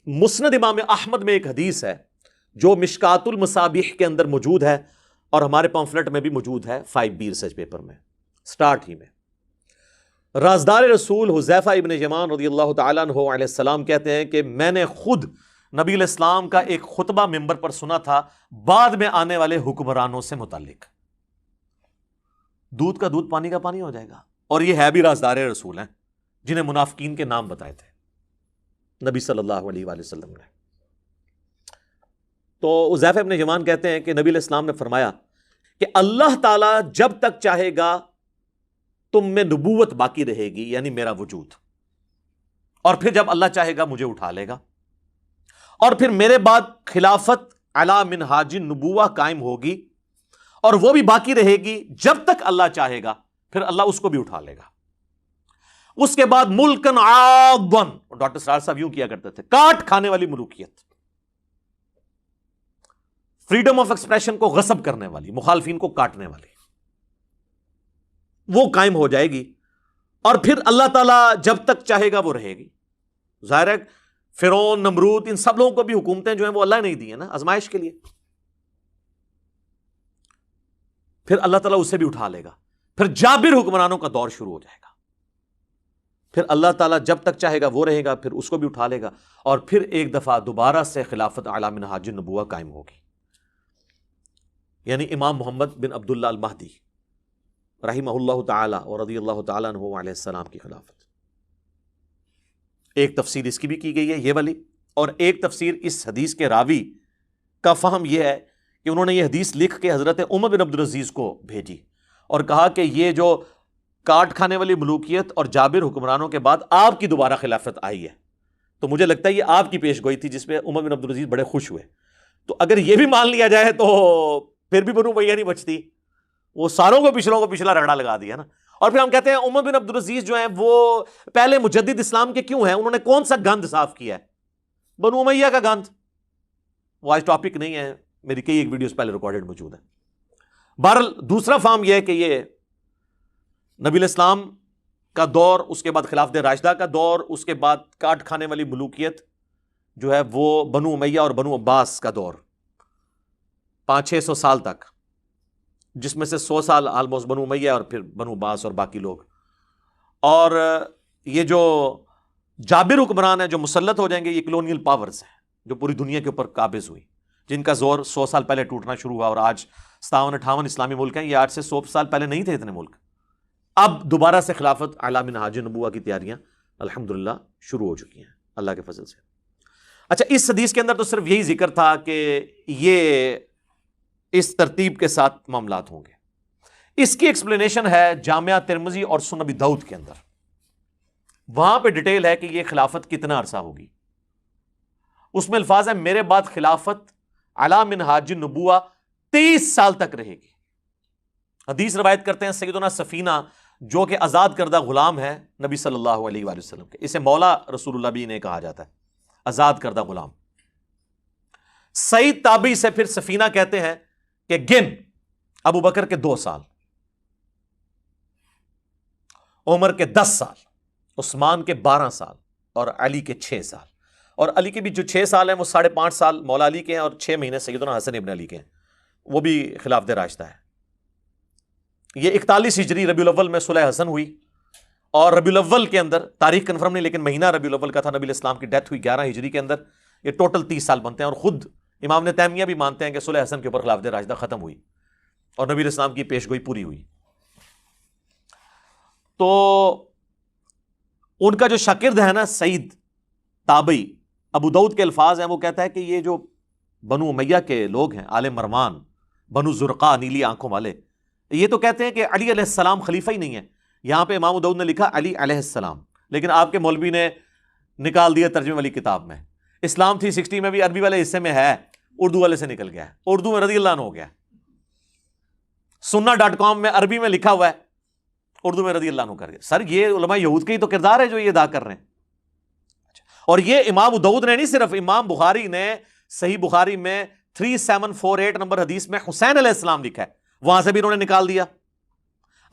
مسند امام احمد میں ایک حدیث ہے جو مشکات المصابیح کے اندر موجود ہے اور ہمارے پامفلٹ میں بھی موجود ہے 5B ریسرچ پیپر میں سٹارٹ ہی میں. رازدار رسول حذیفہ ابن یمان رضی اللہ تعالیٰ عنہ علیہ السلام کہتے ہیں کہ میں نے خود نبی علیہ السلام کا ایک خطبہ ممبر پر سنا تھا بعد میں آنے والے حکمرانوں سے متعلق. دودھ کا دودھ پانی کا پانی ہو جائے گا. اور یہ ہے بھی رازدار رسول ہیں جنہیں منافقین کے نام بتائے تھے نبی صلی اللہ علیہ وآلہ وسلم نے. تو حذیفہ ابن یمان کہتے ہیں کہ نبی علیہ السلام نے فرمایا کہ اللہ تعالیٰ جب تک چاہے گا تم میں نبوت باقی رہے گی، یعنی میرا وجود، اور پھر جب اللہ چاہے گا مجھے اٹھا لے گا، اور پھر میرے بعد خلافت علی منہاج النبوہ قائم ہوگی اور وہ بھی باقی رہے گی جب تک اللہ چاہے گا، پھر اللہ اس کو بھی اٹھا لے گا. اس کے بعد ملکن عاضن، ڈاکٹر سرار صاحب یوں کیا کرتے تھے، کاٹ کھانے والی ملوکیت، فریڈم آف ایکسپریشن کو غصب کرنے والی، مخالفین کو کاٹنے والی، وہ قائم ہو جائے گی. اور پھر اللہ تعالیٰ جب تک چاہے گا وہ رہے گی. ظاہر ہے فرعون، نمرود، ان سب لوگوں کو بھی حکومتیں جو ہیں وہ اللہ نے نہیں دی ہیں نا، آزمائش کے لیے. پھر اللہ تعالیٰ اسے بھی اٹھا لے گا، پھر جابر حکمرانوں کا دور شروع ہو جائے گا. پھر اللہ تعالیٰ جب تک چاہے گا وہ رہے گا، پھر اس کو بھی اٹھا لے گا، اور پھر ایک دفعہ دوبارہ سے خلافت علی منہاج النبوہ قائم ہوگی، یعنی امام محمد بن عبداللہ المہدی رحمہ اللہ تعالی اور رضی اللہ تعالیٰ عنہ علیہ السلام کی خلافت. ایک تفسیر اس کی بھی کی گئی ہے یہ والی، اور ایک تفسیر اس حدیث کے راوی کا فہم یہ ہے کہ انہوں نے یہ حدیث لکھ کے حضرت عمر بن عبدالعزیز کو بھیجی اور کہا کہ یہ جو کاٹ کھانے والی ملوکیت اور جابر حکمرانوں کے بعد آپ کی دوبارہ خلافت آئی ہے، تو مجھے لگتا ہے یہ آپ کی پیش گوئی تھی جس پہ عمر بن عبدالعزیز بڑے خوش ہوئے. تو اگر یہ بھی مان لیا جائے تو پھر بھی بنو امیہ نہیں بچتی، وہ ساروں کو پچھلا رگڑا لگا دیا نا. اور پھر ہم کہتے ہیں عمر بن عبدالعزیز جو ہیں وہ پہلے مجدد اسلام کے کیوں ہیں؟ انہوں نے کون سا گند صاف کیا ہے؟ بنو امیہ کا گند. وہ آج ٹاپک نہیں ہے، میری کئی ایک ویڈیوز پہلے ریکارڈڈ موجود ہے. بہرحال دوسرا فارم یہ ہے کہ یہ نبی علیہ السلام کا دور، اس کے بعد خلافت راشدہ کا دور، اس کے بعد کاٹ کھانے والی ملوکیت جو ہے وہ بنو امیہ اور بنو عباس کا دور 500-600 سال تک، جس میں سے 100 سال آلموسٹ بنو امیہ اور پھر بنو عباس اور باقی لوگ. اور یہ جو جابر حکمران ہیں جو مسلط ہو جائیں گے، یہ کلونیل پاورز ہیں جو پوری دنیا کے اوپر قابض ہوئی، جن کا زور 100 سال پہلے ٹوٹنا شروع ہوا، اور آج 57-58 اسلامی ملک ہیں. یہ آج سے 100 سال پہلے نہیں تھے اتنے ملک. اب دوبارہ سے خلافت علی منہاج النبوہ کی تیاریاں الحمدللہ شروع ہو چکی ہیں اللہ کے فضل سے. اچھا، اس حدیث کے اندر تو صرف یہی ذکر تھا کہ یہ اس ترتیب کے ساتھ معاملات ہوں گے. اس کی ایکسپلینیشن ہے جامعہ ترمذی اور سنن ابی داؤد کے اندر. وہاں پہ ڈیٹیل ہے کہ یہ خلافت کتنا عرصہ ہوگی. اس میں الفاظ ہے میرے بعد خلافت علی منہاج النبوہ 23 سال تک رہے گی. حدیث روایت کرتے ہیں سیدنا سفینہ جو کہ آزاد کردہ غلام ہے نبی صلی اللہ علیہ وآلہ وسلم کے، اسے مولا رسول اللہ بھی نے کہا جاتا ہے، آزاد کردہ غلام. سعید تابعی سے پھر سفینہ کہتے ہیں کہ گن ابو بکر کے 2 سال، عمر کے 10 سال، عثمان کے 12 سال اور علی کے 6 سال. اور علی کے بھی جو 6 سال ہیں وہ 5.5 سال مولا علی کے ہیں، اور 6 مہینے سیدنا حسن ابن علی کے ہیں، وہ بھی خلافت راشدہ ہے. یہ 41 ہجری ربیع الاول میں صلح حسن ہوئی، اور ربیع الاول کے اندر تاریخ کنفرم نہیں لیکن مہینہ ربیع الاول کا تھا. نبی علیہ السلام کی ڈیتھ ہوئی 11 ہجری کے اندر. یہ ٹوٹل 30 سال بنتے ہیں، اور خود امام ابن تیمیہ بھی مانتے ہیں کہ صلح حسن کے اوپر خلافت راشدہ ختم ہوئی اور نبی علیہ السلام کی پیش گوئی پوری ہوئی. تو ان کا جو شاگرد ہے نا سعید تابعی، ابو داؤد کے الفاظ ہیں، وہ کہتا ہے کہ یہ جو بنو امیہ کے لوگ ہیں، آل مروان، بنو زرقا، نیلی آنکھوں والے، یہ تو کہتے ہیں کہ علی علیہ السلام خلیفہ ہی نہیں ہے. یہاں پہ امام داؤد نے لکھا علی علیہ السلام، لیکن آپ کے مولوی نے نکال دیا ترجمے والی کتاب میں. اسلام 360 میں بھی عربی والے حصے میں ہے، اردو والے سے نکل گیا ہے، اردو میں رضی اللہ عنہ ہو گیا. sunna.com میں عربی میں لکھا ہوا ہے، اردو میں رضی اللہ عنہ کر گیا. سر یہ علماء یہود کے ہی تو کردار ہے جو یہ ادا کر رہے ہیں. اور یہ امام داؤد نے نہیں، صرف امام بخاری نے صحیح بخاری میں 3748 نمبر حدیث میں حسین علیہ السلام لکھا ہے، وہاں سے بھی انہوں نے نکال دیا.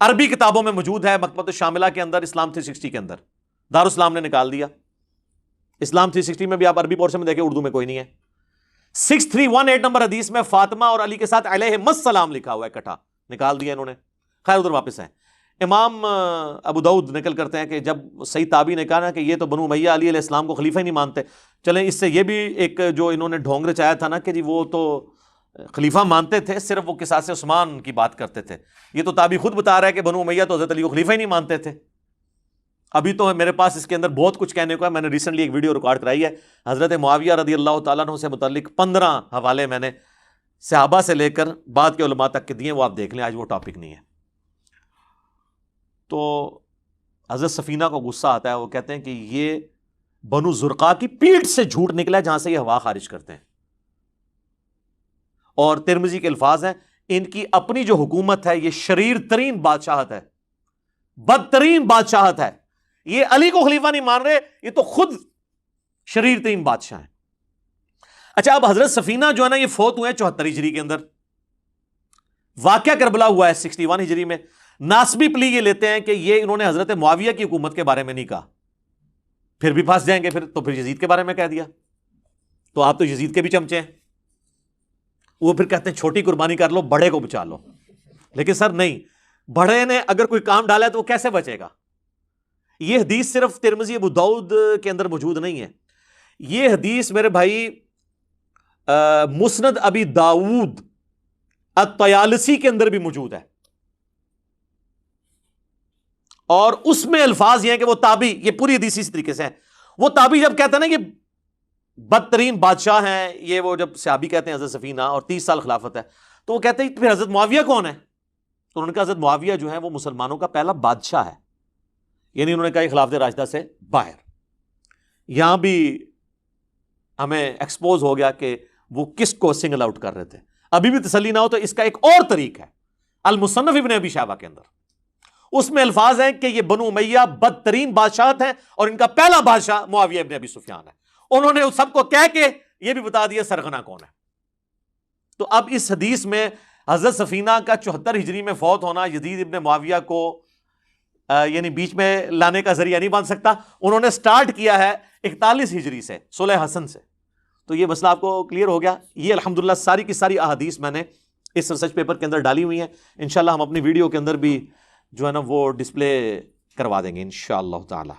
عربی کتابوں میں موجود ہے، مکتبۃ الشاملہ کے اندر، اسلام 360 کے اندر، دارالاسلام نے نکال دیا. اسلام 360 میں بھی آپ عربی پورشن میں دیکھیں، اردو میں کوئی نہیں ہے۔ 6318 نمبر حدیث میں فاطمہ اور علی کے ساتھ علیہم السلام لکھا ہوا ہے، اکٹھا نکال دیا انہوں نے، خیر ادھر واپس ہیں۔ امام ابو داؤد نقل کرتے ہیں کہ جب صحیح تابعی نے کہا نا کہ یہ تو بنو امیہ علی علیہ السلام کو خلیفہ ہی نہیں مانتے، چلیں اس سے یہ بھی ایک جو انہوں نے ڈھونگ رچایا تھا نا کہ جی وہ تو خلیفہ مانتے تھے، صرف وہ قصاص عثمان کی بات کرتے تھے، یہ تو تابعی خود بتا رہا ہے کہ بنو امیہ تو حضرت علی کو خلیفہ ہی نہیں مانتے تھے۔ ابھی تو میرے پاس اس کے اندر بہت کچھ کہنے کو ہے، میں نے ریسنٹلی ایک ویڈیو ریکارڈ کرائی ہے حضرت معاویہ رضی اللہ تعالیٰ عنہ سے متعلق 15 حوالے میں نے صحابہ سے لے کر بعد کے علماء تک کے دیے، وہ آپ دیکھ لیں، آج وہ ٹاپک نہیں ہے۔ تو حضرت سفینہ کو غصہ آتا ہے، وہ کہتے ہیں کہ یہ بنو زرقا کی پیٹھ سے جھوٹ نکلا ہے جہاں سے یہ ہوا خارج کرتے ہیں، اور ترمذی کے الفاظ ہیں ان کی اپنی جو حکومت ہے یہ شریر ترین بادشاہت ہے، بدترین بادشاہت ہے، یہ علی کو خلیفہ نہیں مان رہے، یہ تو خود شریر ترین بادشاہ ہیں۔ اچھا، اب حضرت سفینہ جو ہے نا یہ فوت ہوئے ہیں 74 ہجری کے اندر، واقعہ کربلا ہوا ہے 61 ہجری میں۔ ناسبی پلی یہ لیتے ہیں کہ یہ انہوں نے حضرت معاویہ کی حکومت کے بارے میں نہیں کہا، پھر بھی پھنس جائیں گے، پھر یزید کے بارے میں کہہ دیا، تو آپ تو یزید کے بھی چمچے ہیں۔ وہ پھر کہتے ہیں چھوٹی قربانی کر لو، بڑے کو بچا لو، لیکن سر نہیں، بڑے نے اگر کوئی کام ڈالا ہے تو وہ کیسے بچے گا؟ یہ حدیث صرف ترمذی ابو داؤد کے اندر موجود نہیں ہے، یہ حدیث میرے بھائی مسند ابی داؤد الطیالسی کے اندر بھی موجود ہے، اور اس میں الفاظ یہ ہیں کہ وہ تابعی، یہ پوری حدیث اس طریقے سے ہے، وہ تابعی جب کہتا ہے نا کہ بدترین بادشاہ ہیں یہ، وہ جب صحابی کہتے ہیں حضرت سفینہ اور 30 سال خلافت ہے، تو وہ کہتے ہیں پھر حضرت معاویہ کون ہے؟ تو انہوں نے کہا حضرت معاویہ جو ہے وہ مسلمانوں کا پہلا بادشاہ ہے، یعنی انہوں نے کہا خلافت راشدہ سے باہر۔ یہاں بھی ہمیں ایکسپوز ہو گیا کہ وہ کس کو سنگل آؤٹ کر رہے تھے۔ ابھی بھی تسلی نہ ہو تو اس کا ایک اور طریق ہے المصنف ابن ابی شیبہ کے اندر، اس میں الفاظ ہیں کہ یہ بنو امیہ بدترین بادشاہت ہیں اور ان کا پہلا بادشاہ معاویہ ابن ابی سفیان ہے۔ انہوں نے اس سب کو کہہ کے یہ بھی بتا دیا سرغنہ کون ہے۔ تو اب اس حدیث میں حضرت سفینہ کا 74 ہجری میں فوت ہونا یزید ابن معاویہ کو یعنی بیچ میں لانے کا ذریعہ نہیں بن سکتا۔ انہوں نے سٹارٹ کیا ہے 41 ہجری سے، صلح حسن سے۔ تو یہ مسئلہ آپ کو کلیئر ہو گیا۔ یہ الحمدللہ ساری کی ساری احادیث میں نے اس ریسرچ پیپر کے اندر ڈالی ہوئی ہیں، انشاءاللہ ہم اپنی ویڈیو کے اندر بھی جو ہے نا وہ ڈسپلے کروا دیں گے انشاءاللہ تعالی۔